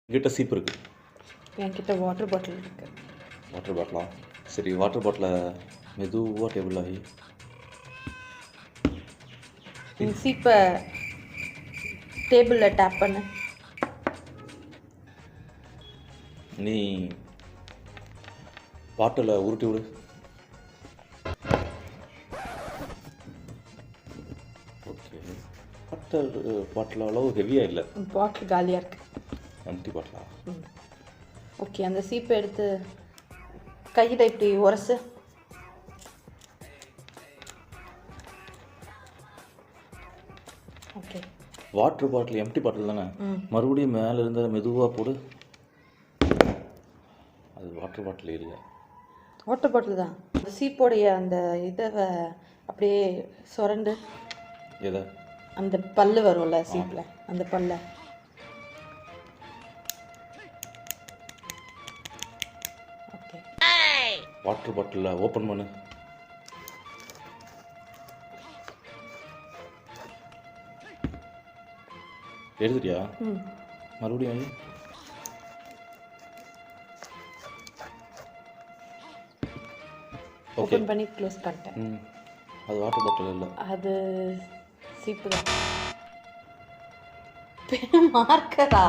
என்கிட்ட சீப் இருக்கு. என்கிட்ட வாட்டர் பாட்டில் இருக்கு. வாட்டர் பாட்டிலா? சரி, வாட்டர் பாட்டிலை மெதுவாக டேபிள் ஆகி சீப்பை டேபிளில் டேப் பண்ணு. நீ பாட்டிலை உருட்டி விடு. ஓகே, வாட்டர் பாட்டில் அளவு ஹெவியாக இல்லை. பாட்டில் காலியாக இருக்கு. எம்டி பாட்டிலா? ஓகே, அந்த சீப்பை எடுத்து கையில் இப்படி உரசு. Okay, water bottle empty bottle தானே? மறுபடியும் மேலே இருந்த மெதுவாக போடு. அது வாட்டர் பாட்டில் இல்லை, வாட்டர் பாட்டில் தான். அந்த சீப்போடைய அந்த இதை அப்படியே சுரண்டு. எதை? அந்த பல்லு வரும்ல சீப்பில், அந்த பல்லை. ஓகே, வாட்டர் பாட்டிலில் ஓப்பன் பண்ணு. எடுத்துட்டியா? மறுபடியும் ஓப்பன் பண்ணி க்ளோஸ் பண்ணிட்டேன். அது வாட்டர் பாட்டில் இல்லை, அது சீப்பு தான். மார்க்கரா?